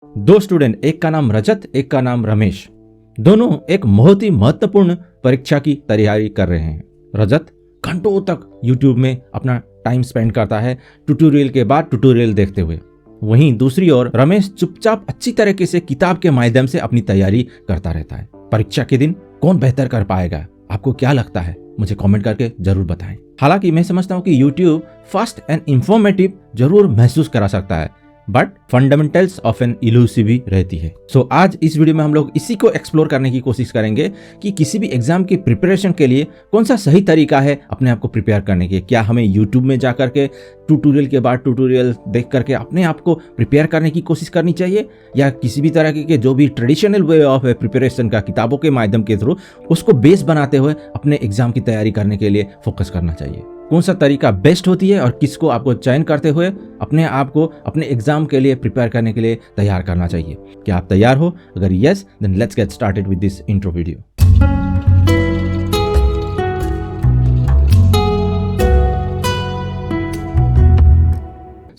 दो स्टूडेंट, एक का नाम रजत, एक का नाम रमेश, दोनों एक बहुत ही महत्वपूर्ण परीक्षा की तैयारी कर रहे हैं। रजत घंटों तक YouTube में अपना टाइम स्पेंड करता है ट्यूटोरियल के बाद ट्यूटोरियल देखते हुए। वहीं दूसरी ओर रमेश चुपचाप अच्छी तरीके से किताब के माध्यम से अपनी तैयारी करता रहता है। परीक्षा के दिन कौन बेहतर कर पाएगा? आपको क्या लगता है? मुझे कमेंट करके जरूर बताएं। हालांकि मैं समझता हूं कि YouTube फास्ट एंड इंफॉर्मेटिव जरूर महसूस करा सकता है, but fundamentals of an elusive भी रहती है। सो आज इस वीडियो में हम लोग इसी को एक्सप्लोर करने की कोशिश करेंगे कि किसी भी एग्जाम की प्रिपरेशन के लिए कौन सा सही तरीका है अपने आप को प्रिपेयर करने के। क्या हमें YouTube में जा करके ट्यूटोरियल के बाद ट्यूटोरियल देख करके अपने आप को प्रिपेयर करने की कोशिश करनी चाहिए, या किसी भी तरह के जो भी ट्रेडिशनल वे ऑफ प्रिपरेशन का किताबों के माध्यम के थ्रू उसको बेस बनाते हुए अपने एग्जाम की तैयारी करने के लिए फोकस करना चाहिए? कौन सा तरीका बेस्ट होती है और किसको आपको चयन करते हुए अपने आप को अपने एग्जाम के लिए प्रिपेयर करने के लिए तैयार करना चाहिए? क्या आप तैयार हो? अगर yes, then let's get started with this intro video.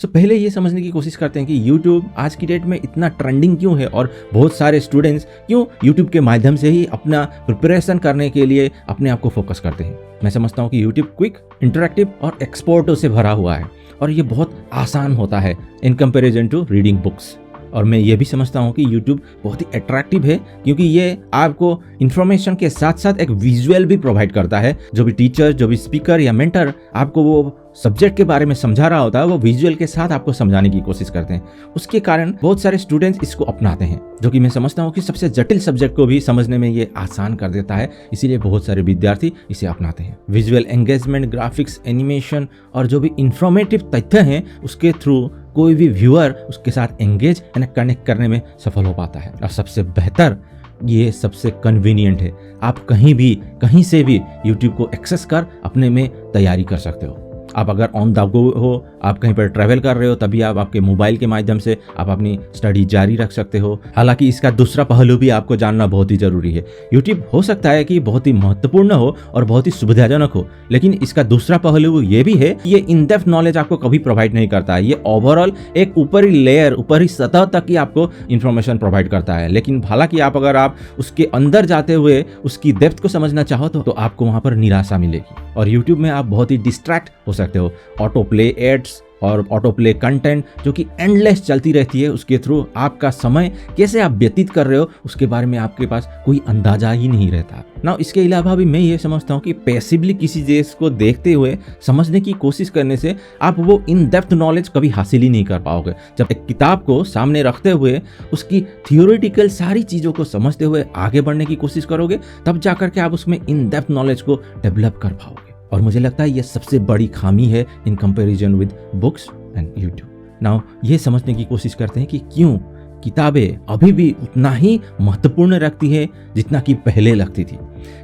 पहले ये समझने की कोशिश करते हैं कि YouTube आज की डेट में इतना ट्रेंडिंग क्यों है और बहुत सारे स्टूडेंट्स क्यों YouTube के माध्यम से ही अपना प्रिपरेशन करने के लिए अपने आप को फोकस करते हैं। मैं समझता हूँ कि YouTube क्विक, इंटरैक्टिव और एक्सपर्टों से भरा हुआ है और ये बहुत आसान होता है in comparison to reading books. और मैं ये भी समझता हूँ कि YouTube बहुत ही अट्रैक्टिव है क्योंकि ये आपको इन्फॉर्मेशन के साथ साथ एक विजुअल भी प्रोवाइड करता है। जो भी टीचर, जो भी स्पीकर या मेंटर आपको वो सब्जेक्ट के बारे में समझा रहा होता है, वो विजुअल के साथ आपको समझाने की कोशिश करते हैं। उसके कारण बहुत सारे स्टूडेंट्स इसको अपनाते हैं, जो कि मैं समझता हूँ कि सबसे जटिल सब्जेक्ट को भी समझने में ये आसान कर देता है। इसीलिए बहुत सारे विद्यार्थी इसे अपनाते हैं। विजुअल एंगेजमेंट, ग्राफिक्स, एनिमेशन और जो भी इंफॉर्मेटिव तथ्य हैं उसके थ्रू कोई भी व्यूअर उसके साथ एंगेज एंड कनेक्ट करने में सफल हो पाता है। और सबसे बेहतर, ये सबसे कन्वीनियंट है। आप कहीं भी, कहीं से भी YouTube को एक्सेस कर अपने में तैयारी कर सकते हो। आप अगर ऑन द गो हो, आप कहीं पर ट्रैवल कर रहे हो, तभी आप आपके मोबाइल के माध्यम से आप अपनी स्टडी जारी रख सकते हो। हालांकि इसका दूसरा पहलू भी आपको जानना बहुत ही जरूरी है। YouTube हो सकता है कि बहुत ही महत्वपूर्ण हो और बहुत ही सुविधाजनक हो, लेकिन इसका दूसरा पहलू ये भी है कि ये इन डेप्थ नॉलेज आपको कभी प्रोवाइड नहीं करता है। ये ओवरऑल एक ऊपरी लेयर, ऊपरी सतह तक ही आपको इन्फॉर्मेशन प्रोवाइड करता है। लेकिन हालांकि अगर आप उसके अंदर जाते हुए उसकी डेप्थ को समझना चाहो तो आपको वहां पर निराशा मिलेगी। और YouTube में आप बहुत ही डिस्ट्रैक्ट हो सकते हो। ऑटो प्ले एड्स और ऑटो प्ले कंटेंट जो कि एंडलेस चलती रहती है, उसके थ्रू आपका समय कैसे आप व्यतीत कर रहे हो उसके बारे में आपके पास कोई अंदाजा ही नहीं रहता ना। इसके अलावा भी मैं ये समझता हूँ कि पैसिवली किसी चीज को देखते हुए समझने की कोशिश करने से आप वो इन डेप्थ नॉलेज कभी हासिल ही नहीं कर पाओगे। जब एक किताब को सामने रखते हुए उसकी थियोरेटिकल सारी चीजों को समझते हुए आगे बढ़ने की कोशिश करोगे, तब जाकर के आप उसमें इन डेप्थ नॉलेज को डेवलप कर पाओगे। और मुझे लगता है ये सबसे बड़ी खामी है in comparison with books and YouTube। Now ये समझने की कोशिश करते हैं कि क्यों किताबें अभी भी उतना ही महत्वपूर्ण रखती है जितना कि पहले लगती थी।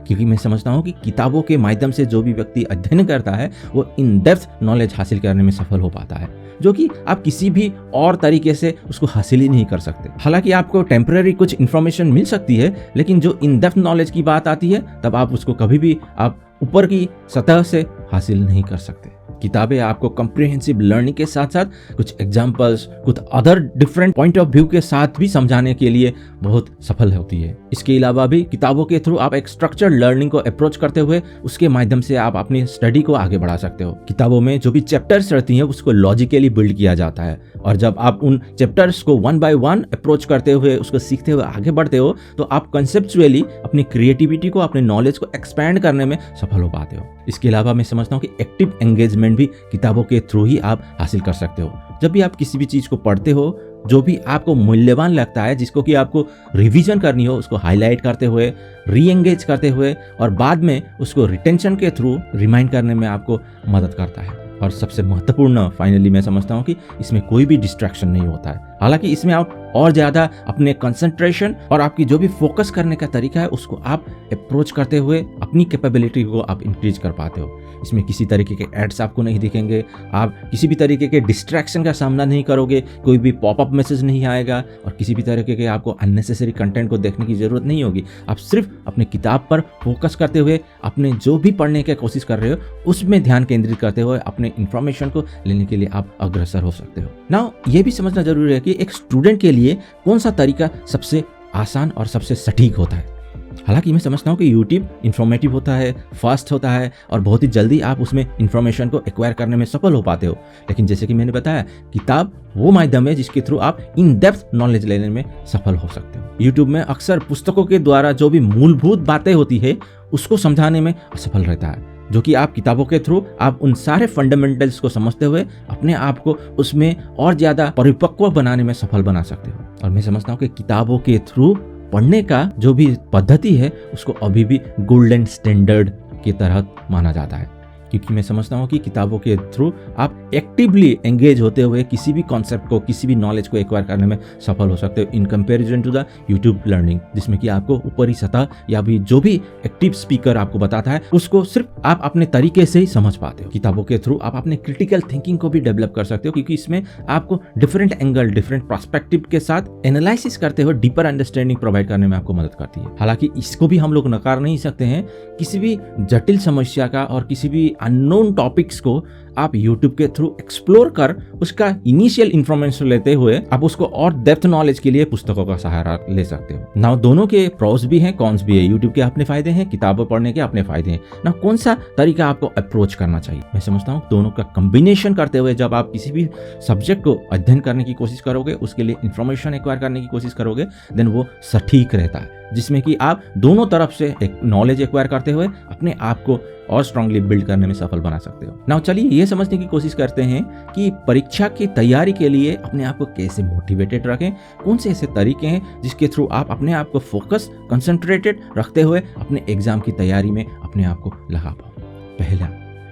क्योंकि मैं समझता हूँ कि किताबों के माध्यम से जो भी व्यक्ति अध्ययन करता है वो इन डेप्थ नॉलेज हासिल करने में सफल हो पाता है, जो कि आप किसी भी और तरीके से उसको हासिल ही नहीं कर सकते। हालांकि आपको टेम्पररी कुछ इन्फॉर्मेशन मिल सकती है, लेकिन जो इन डेप्थ नॉलेज की बात आती है तब आप उसको कभी भी आप ऊपर की सतह से हासिल नहीं कर सकते। किताबें आपको कॉम्प्रिहेंसिव लर्निंग के साथ साथ कुछ एग्जाम्पल्स, कुछ other different point of view के साथ भी समझाने के लिए बहुत सफल होती है। इसके अलावा भी किताबों के थ्रू आप एक स्ट्रक्चर्ड लर्निंग को अप्रोच करते हुए उसके माध्यम से आप अपनी स्टडी को आगे बढ़ा सकते हो। किताबों में जो भी चैप्टर्स रहती हैं उसको लॉजिकली बिल्ड किया जाता है, और जब आप उन चैप्टर्स को वन बाय वन अप्रोच करते हुए उसको सीखते हुए आगे बढ़ते हो तो आप कंसेप्चुअली अपनी क्रिएटिविटी को, अपने नॉलेज को एक्सपैंड करने में सफल हो पाते हो। इसके अलावा मैं समझता हूँ कि एक्टिव एंगेजमेंट भी किताबों के थ्रू ही आप हासिल कर सकते हो। जब भी आप किसी भी चीज को पढ़ते हो, जो भी आपको मूल्यवान लगता है, जिसको कि आपको रिवीजन करनी हो, उसको हाईलाइट करते हुए, री एंगेज करते हुए और बाद में उसको रिटेंशन के थ्रू रिमाइंड करने में आपको मदद करता है। और सबसे महत्वपूर्ण फाइनली मैं समझता हूँ कि इसमें कोई भी डिस्ट्रैक्शन नहीं होता है। हालांकि इसमें आप और ज़्यादा अपने कंसंट्रेशन और आपकी जो भी फोकस करने का तरीका है उसको आप अप्रोच करते हुए अपनी कैपेबिलिटी को आप इंक्रीज कर पाते हो। इसमें किसी तरीके के एड्स आपको नहीं दिखेंगे, आप किसी भी तरीके के डिस्ट्रैक्शन का सामना नहीं करोगे, कोई भी पॉपअप मैसेज नहीं आएगा और किसी भी तरीके के आपको अननेसेसरी कंटेंट को देखने की ज़रूरत नहीं होगी। आप सिर्फ अपनी किताब पर फोकस करते हुए अपने जो भी पढ़ने की कोशिश कर रहे हो उसमें ध्यान केंद्रित करते हुए अपने इंफॉर्मेशन को लेने के लिए आप अग्रसर हो सकते हो। नाउ ये भी समझना जरूरी है कि एक स्टूडेंट के लिए कौन सा तरीका सबसे आसान और सबसे सटीक होता है। हालांकि मैं समझता हूँ कि यूट्यूब इन्फॉर्मेटिव होता है, फास्ट होता है और बहुत ही जल्दी आप उसमें इन्फॉर्मेशन को एक्वायर करने में सफल हो पाते हो। लेकिन जैसे कि मैंने बताया, किताब वो माध्यम है जिसके थ्रू आप इन डेप्थ नॉलेज लेने में सफल हो सकते हो। यूट्यूब में अक्सर पुस्तकों के द्वारा जो भी मूलभूत बातें होती है उसको समझाने में असफल रहता है, जो कि आप किताबों के थ्रू आप उन सारे फंडामेंटल्स को समझते हुए अपने आप को उसमें और ज़्यादा परिपक्व बनाने में सफल बना सकते हो। और मैं समझता हूँ कि किताबों के थ्रू पढ़ने का जो भी पद्धति है उसको अभी भी गोल्डन स्टैंडर्ड के तहत माना जाता है, क्योंकि मैं समझता हूँ कि किताबों के थ्रू आप एक्टिवली एंगेज होते हुए किसी भी कॉन्सेप्ट को, किसी भी नॉलेज को एक्वायर करने में सफल हो सकते हो in comparison to the YouTube learning, जिसमें कि आपको ऊपरी सतह या भी जो भी एक्टिव स्पीकर आपको बताता है उसको सिर्फ आप अपने तरीके से ही समझ पाते हो। किताबों के थ्रू आप अपने क्रिटिकल थिंकिंग को भी डेवलप कर सकते हो, क्योंकि इसमें आपको डिफरेंट एंगल, डिफरेंट पर्सपेक्टिव के साथ एनालिसिस करते हुए डीपर अंडरस्टैंडिंग प्रोवाइड करने में आपको मदद करती है। हालांकि इसको भी हम लोग नकार नहीं सकते हैं, किसी भी जटिल समस्या का और किसी भी अननोन टॉपिक्स को आप YouTube के थ्रू एक्सप्लोर कर उसका इनिशियल इंफॉर्मेशन लेते हुए आप उसको और डेप्थ नॉलेज के लिए पुस्तकों का सहारा ले सकते हो। ना दोनों के प्रोस भी हैं, कॉन्स भी है। YouTube के अपने फायदे हैं, किताबें पढ़ने के अपने फायदे हैं। ना कौन सा तरीका आपको अप्रोच करना चाहिए? मैं समझता हूँ दोनों का कॉम्बिनेशन करते हुए जब आप किसी भी सब्जेक्ट को अध्ययन करने की कोशिश करोगे, उसके लिए इंफॉर्मेशन एक्वायर करने की कोशिश करोगे, देन वो सटीक रहता है, जिसमें कि आप दोनों तरफ से एक नॉलेज एक्वायर करते हुए अपने आप को और स्ट्रांगली बिल्ड करने में सफल बना सकते हो। नाउ चलिए ये समझने की कोशिश करते हैं कि परीक्षा की तैयारी के लिए अपने आप को कैसे मोटिवेटेड रखें, कौन से ऐसे तरीके हैं जिसके थ्रू आप अपने आप को फोकस, कंसंट्रेटेड रखते हुए अपने एग्जाम की तैयारी में अपने आप को लगा पाओ। पहला,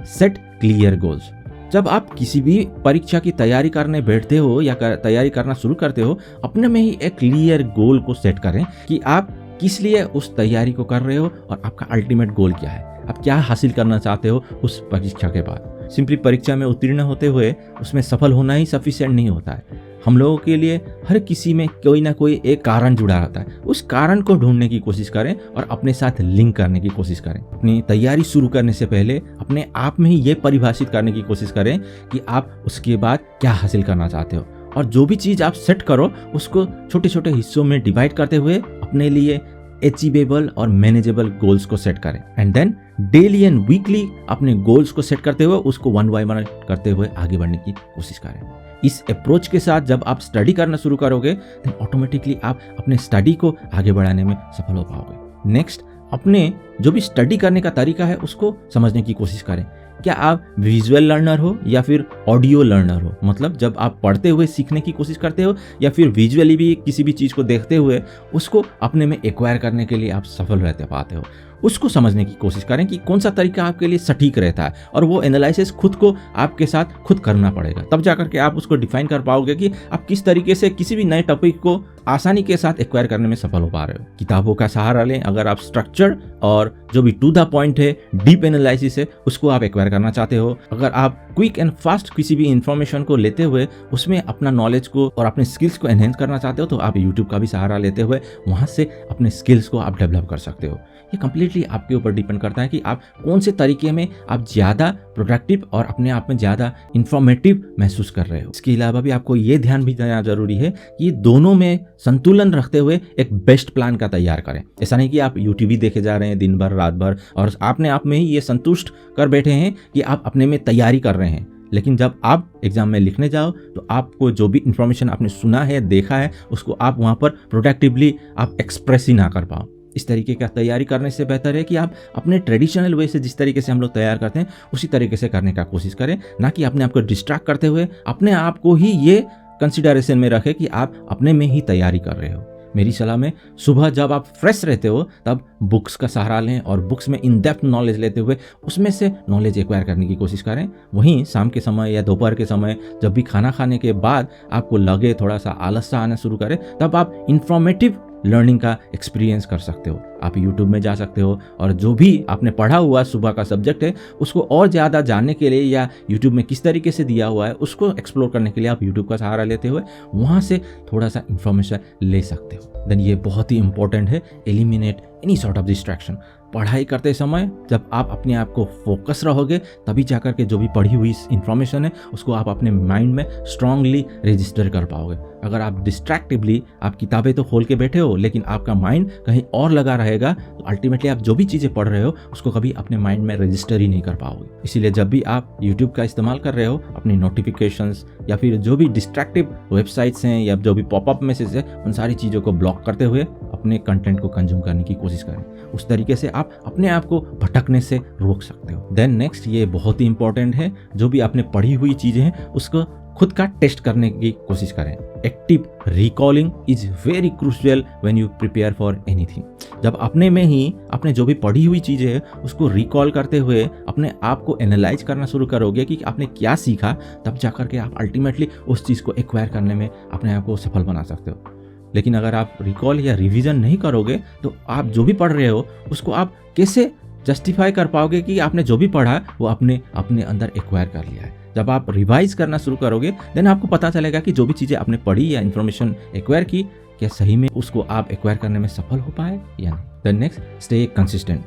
सेट क्लियर गोल्स। जब आप किसी भी परीक्षा की तैयारी करने बैठते हो या तैयारी करना शुरू करते हो, अपने में ही एक क्लियर गोल को सेट करें कि आप किस लिए उस तैयारी को कर रहे हो और आपका अल्टीमेट गोल क्या है, आप क्या हासिल करना चाहते हो उस परीक्षा के बाद। सिंपली परीक्षा में उत्तीर्ण होते हुए उसमें सफल होना ही सफिशिएंट नहीं होता है। हम लोगों के लिए हर किसी में कोई ना कोई एक कारण जुड़ा रहता है, उस कारण को ढूंढने की कोशिश करें और अपने साथ लिंक करने की कोशिश करें। अपनी तैयारी शुरू करने से पहले अपने आप में ही ये परिभाषित करने की कोशिश करें कि आप उसके बाद क्या हासिल करना चाहते हो, और जो भी चीज़ आप सेट करो उसको छोटे छोटे हिस्सों में डिवाइड करते हुए अपने लिए अचीवेबल और मैनेजेबल गोल्स को सेट करें। And then daily and weekly अपने गोल्स को सेट करते हुए उसको वन बाय वन करते हुए आगे बढ़ने की कोशिश करें। इस अप्रोच के साथ जब आप स्टडी करना शुरू करोगे तो ऑटोमेटिकली आप अपने स्टडी को आगे बढ़ाने में सफल हो पाओगे। नेक्स्ट, अपने जो भी स्टडी करने का तरीका है उसको समझने की कोशिश करें। क्या आप विजुअल लर्नर हो या फिर ऑडियो लर्नर हो? मतलब जब आप पढ़ते हुए सीखने की कोशिश करते हो या फिर विजुअली भी किसी भी चीज़ को देखते हुए उसको अपने में एक्वायर करने के लिए आप सफल रहते पाते हो, उसको समझने की कोशिश करें कि कौन सा तरीका आपके लिए सटीक रहता है, और वो एनालिसिस खुद को आपके साथ खुद करना पड़ेगा। तब जाकर के आप उसको डिफाइन कर पाओगे कि आप किस तरीके से किसी भी नए टॉपिक को आसानी के साथ एक्वायर करने में सफल हो पा रहे हो। किताबों का सहारा लें अगर आप स्ट्रक्चर और जो भी टू द पॉइंट है, डीप एनालिसिस है, उसको आप एक्वायर करना चाहते हो। अगर आप क्विक एंड फास्ट किसी भी इंफॉर्मेशन को लेते हुए उसमें अपना नॉलेज को और अपने स्किल्स को एनहेंस करना चाहते हो तो आप यूट्यूब का भी सहारा लेते हुए वहाँ से अपने स्किल्स को आप डेवलप कर सकते हो। ये कंप्लीटली आपके ऊपर डिपेंड करता है कि आप कौन से तरीके में आप ज़्यादा प्रोडक्टिव और अपने आप में ज़्यादा इंफॉर्मेटिव महसूस कर रहे हो। इसके अलावा भी आपको ये ध्यान भी देना जरूरी है कि दोनों में संतुलन रखते हुए एक बेस्ट प्लान का तैयार करें। ऐसा नहीं कि आप यूट्यूब ही देखे जा रहे हैं दिन भर रात भर और आपने आप में ही ये संतुष्ट कर बैठे हैं कि आप अपने में तैयारी कर रहे हैं, लेकिन जब आप एग्जाम में लिखने जाओ तो आपको जो भी इंफॉर्मेशन आपने सुना है, देखा है, उसको आप वहाँ पर प्रोडक्टिवली आप एक्सप्रेस ही ना कर पाओ। इस तरीके का तैयारी करने से बेहतर है कि आप अपने ट्रेडिशनल वे से जिस तरीके से हम लोग तैयार करते हैं उसी तरीके से करने का कोशिश करें, ना कि अपने आप को डिस्ट्रैक्ट करते हुए अपने आप को ही ये कंसिडरेशन में रखें कि आप अपने में ही तैयारी कर रहे हो। मेरी सलाह में सुबह जब आप फ्रेश रहते हो तब बुक्स का सहारा लें और बुक्स में इन डेप्थ नॉलेज लेते हुए उसमें से नॉलेज एक्वायर करने की कोशिश करें। वहीं शाम के समय या दोपहर के समय जब भी खाना खाने के बाद आपको लगे थोड़ा सा आलस सा आना शुरू करे, तब आप इंफॉर्मेटिव लर्निंग का एक्सपीरियंस कर सकते हो। आप यूट्यूब में जा सकते हो और जो भी आपने पढ़ा हुआ सुबह का सब्जेक्ट है उसको और ज़्यादा जानने के लिए या यूट्यूब में किस तरीके से दिया हुआ है उसको एक्सप्लोर करने के लिए आप यूट्यूब का सहारा लेते हुए वहाँ से थोड़ा सा इन्फॉर्मेशन ले सकते हो। देन ये बहुत ही इंपॉर्टेंट है, eliminate any sort of distraction. पढ़ाई करते समय जब आप अपने आप को फोकस रहोगे तभी जाकर के जो भी पढ़ी हुई इंफॉर्मेशन है उसको आप अपने माइंड में स्ट्रांगली रजिस्टर कर पाओगे। अगर आप डिस्ट्रैक्टिवली आप किताबें तो खोल के बैठे हो लेकिन आपका माइंड कहीं और लगा रहेगा तो अल्टीमेटली आप जो भी चीज़ें पढ़ रहे हो उसको कभी अपने माइंड में रजिस्टर ही नहीं कर पाओगे। इसीलिए जब भी आप यूट्यूब का इस्तेमाल कर रहे हो अपनी नोटिफिकेशंस या फिर जो भी डिस्ट्रैक्टिव वेबसाइट्स हैं या जो भी पॉपअप मैसेज है उन सारी चीज़ों को ब्लॉक करते हुए अपने कंटेंट को कंज्यूम करने की कोशिश करें। उस तरीके से आप अपने आप को भटकने से रोक सकते हो। देन नेक्स्ट, ये बहुत ही इंपॉर्टेंट है, जो भी आपने पढ़ी हुई चीज़ें हैं उसको खुद का टेस्ट करने की कोशिश करें। Active recalling is very crucial when you prepare for anything. जब अपने में ही आपने जो भी पढ़ी हुई चीज़ें हैं उसको रिकॉल करते हुए अपने आप को एनालाइज करना शुरू करोगे कि आपने क्या सीखा, तब जाकर के आप अल्टीमेटली उस चीज़ को एक्वायर करने में अपने आप को सफल बना सकते हो। लेकिन अगर आप रिकॉल या रिवीजन नहीं करोगे तो आप जो भी पढ़ रहे हो उसको आप कैसे जस्टिफाई कर पाओगे कि आपने जो भी पढ़ा वो अपने अंदर एक्वायर कर लिया है। जब आप रिवाइज करना शुरू करोगे देन आपको पता चलेगा कि जो भी चीज़ें आपने पढ़ी या इन्फॉर्मेशन एक्वायर की क्या सही में उसको आप एक्वायर करने में सफल हो पाए या नहीं। Then next, stay consistent.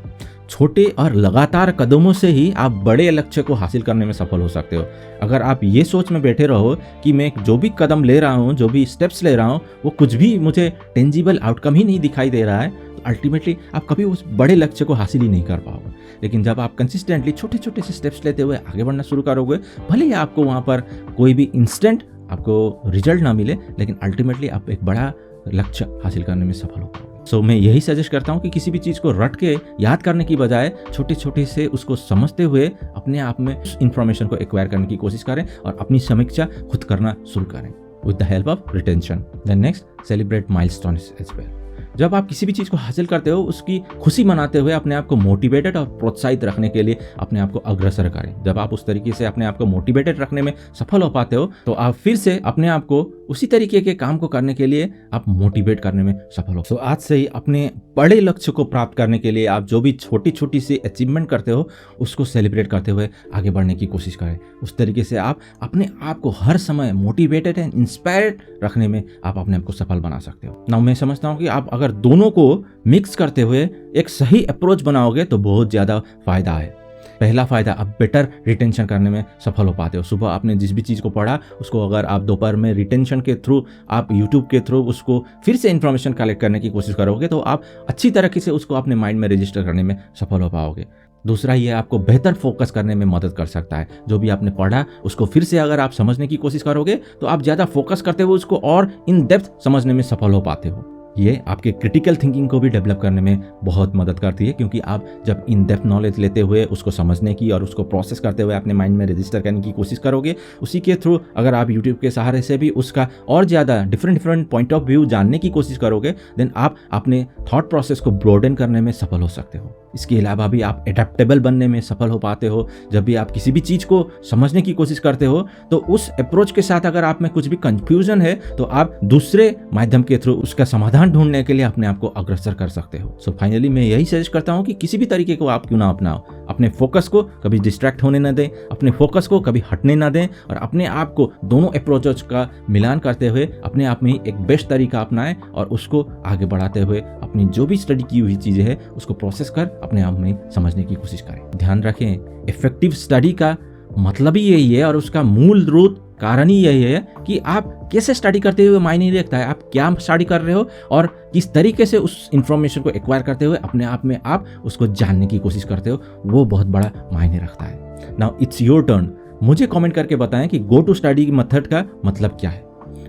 छोटे और लगातार कदमों से ही आप बड़े लक्ष्य को हासिल करने में सफल हो सकते हो। अगर आप ये सोच में बैठे रहो कि मैं जो भी कदम ले रहा हूँ, जो भी स्टेप्स ले रहा हूँ वो कुछ भी मुझे टेंजिबल आउटकम ही नहीं दिखाई दे रहा है, तो अल्टीमेटली आप कभी उस बड़े लक्ष्य को हासिल ही नहीं कर पाओगे। लेकिन जब आप कंसिस्टेंटली छोटे छोटे से स्टेप्स लेते हुए आगे बढ़ना शुरू करोगे, भले ही आपको वहाँ पर कोई भी इंस्टेंट आपको रिजल्ट ना मिले, लेकिन अल्टीमेटली आप एक बड़ा लक्ष्य हासिल करने में सफल हो पाओगे। सो मैं यही सजेस्ट करता हूँ कि किसी भी चीज़ को रट के याद करने की बजाय छोटे छोटे से उसको समझते हुए अपने आप में उस इंफॉर्मेशन को एक्वायर करने की कोशिश करें और अपनी समीक्षा खुद करना शुरू करें with the help of retention. Then next, celebrate milestones as well. जब आप किसी भी चीज़ को हासिल करते हो उसकी खुशी मनाते हुए अपने आप को मोटिवेटेड और प्रोत्साहित रखने के लिए अपने आप को अग्रसर करें। जब आप उस तरीके से अपने आप को मोटिवेटेड रखने में सफल हो पाते हो तो आप फिर से अपने आप को उसी तरीके के काम को करने के लिए आप मोटिवेट करने में सफल हो। तो आज से ही अपने बड़े लक्ष्य को प्राप्त करने के लिए आप जो भी छोटी छोटी सी अचीवमेंट करते हो उसको सेलिब्रेट करते हुए आगे बढ़ने की कोशिश करें। उस तरीके से आप अपने आप को हर समय मोटिवेटेड एंड इंस्पायर्ड रखने में आप अपने आप को सफल बना सकते हो। नाउ मैं समझता हूँ कि आप अगर दोनों को मिक्स करते हुए एक सही अप्रोच बनाओगे तो बहुत ज़्यादा फायदा है। पहला फ़ायदा, आप बेटर रिटेंशन करने में सफल हो पाते हो। सुबह आपने जिस भी चीज़ को पढ़ा उसको अगर आप दोपहर में रिटेंशन के थ्रू, आप यूट्यूब के थ्रू उसको फिर से इन्फॉर्मेशन कलेक्ट करने की कोशिश करोगे तो आप अच्छी तरीके से उसको अपने माइंड में रजिस्टर करने में सफल हो पाओगे। दूसरा, ये आपको बेहतर फोकस करने में मदद कर सकता है। जो भी आपने पढ़ा उसको फिर से अगर आप समझने की कोशिश करोगे तो आप ज़्यादा फोकस करते हुए उसको और इन डेप्थ समझने में सफल हो पाते हो। ये आपके क्रिटिकल थिंकिंग को भी डेवलप करने में बहुत मदद करती है, क्योंकि आप जब इन डेप्थ नॉलेज लेते हुए उसको समझने की और उसको प्रोसेस करते हुए अपने माइंड में रजिस्टर करने की कोशिश करोगे, उसी के थ्रू अगर आप यूट्यूब के सहारे से भी उसका और ज़्यादा डिफरेंट पॉइंट ऑफ व्यू जानने की कोशिश करोगे, देन आप अपने थॉट प्रोसेस को ब्रॉडन करने में सफल हो सकते हो। इसके अलावा भी आप एडेप्टेबल बनने में सफल हो पाते हो। जब भी आप किसी भी चीज़ को समझने की कोशिश करते हो तो उस अप्रोच के साथ अगर आप में कुछ भी कंफ्यूजन है तो आप दूसरे माध्यम के थ्रू उसका समाधान ढूंढने के लिए अपने आप को अग्रसर कर सकते हो। सो फाइनली मैं यही सजेस्ट करता हूँ कि किसी भी तरीके को आप क्यों ना अपनाओ, अपने फोकस को कभी डिस्ट्रैक्ट होने ना दें, अपने फोकस को कभी हटने ना दें और अपने आप को दोनों अप्रोचेस का मिलान करते हुए अपने आप में ही एक बेस्ट तरीका अपनाएं और उसको आगे बढ़ाते हुए अपनी जो भी स्टडी की हुई चीज़ें हैं उसको प्रोसेस कर अपने आप में समझने की कोशिश करें। ध्यान रखें, इफेक्टिव स्टडी का मतलब ही यही है और उसका मूल रूप कारण ही यही है कि आप कैसे स्टडी करते हुए मायने नहीं रखता है, आप क्या स्टडी कर रहे हो और किस तरीके से उस इंफॉर्मेशन को एक्वायर करते हुए अपने आप में आप उसको जानने की कोशिश करते हो, वो बहुत बड़ा मायने रखता है। Now it's your turn. मुझे कमेंट करके बताएं कि गो टू स्टडी मेथड का मतलब क्या है।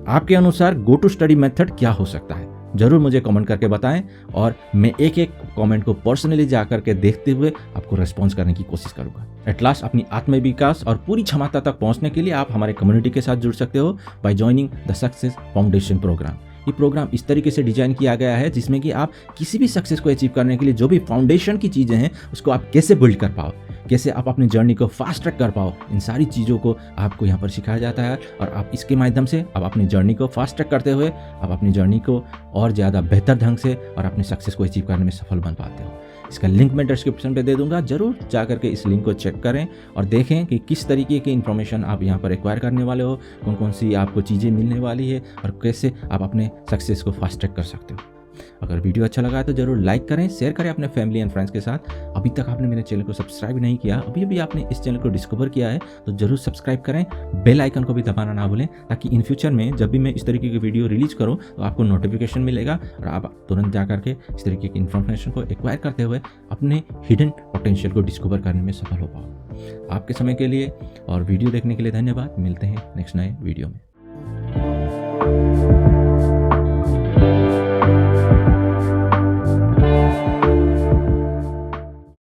आपके अनुसार गो टू स्टडी मेथड क्या हो सकता है, जरूर मुझे कमेंट करके बताएं और मैं एक एक कमेंट को पर्सनली जाकर के देखते हुए आपको रेस्पॉन्स करने की कोशिश करूंगा। एट लास्ट, अपनी आत्म विकास और पूरी क्षमता तक पहुंचने के लिए आप हमारे कम्युनिटी के साथ जुड़ सकते हो by joining the success foundation programme. ये प्रोग्राम इस तरीके से डिजाइन किया गया है जिसमें कि आप किसी भी सक्सेस को अचीव करने के लिए जो भी फाउंडेशन की चीज़ें हैं उसको आप कैसे बिल्ड कर पाओ। कैसे आप अपनी जर्नी को फास्ट ट्रैक कर पाओ, इन सारी चीज़ों को आपको यहाँ पर सिखाया जाता है और आप इसके माध्यम से आप अपनी जर्नी को फास्ट ट्रैक करते हुए आप अपनी जर्नी को और ज़्यादा बेहतर ढंग से और अपने सक्सेस को अचीव करने में सफल बन पाते हो। इसका लिंक मैं डिस्क्रिप्शन पे दे दूंगा, जरूर जा करके इस लिंक को चेक करें और देखें कि किस तरीके की इन्फॉर्मेशन आप यहाँ पर एक्वायर करने वाले हो, कौन कौन सी आपको चीज़ें मिलने वाली है और कैसे आप अपने सक्सेस को फास्ट ट्रैक कर सकते हो। अगर वीडियो अच्छा लगा है तो जरूर लाइक करें, शेयर करें अपने फैमिली एंड फ्रेंड्स के साथ। अभी तक आपने मेरे चैनल को सब्सक्राइब नहीं किया, अभी अभी आपने इस चैनल को डिस्कवर किया है तो जरूर सब्सक्राइब करें, बेल आइकन को भी दबाना ना भूलें, ताकि इन फ्यूचर में जब भी मैं इस तरीके की वीडियो रिलीज करूं तो आपको नोटिफिकेशन मिलेगा और आप तुरंत जा करके इस तरीके की इन्फॉर्मेशन को एक्वायर करते हुए अपने हिडन पोटेंशियल को डिस्कवर करने में सफल हो पाओ। आपके समय के लिए और वीडियो देखने के लिए धन्यवाद। मिलते हैं नेक्स्ट नए वीडियो में।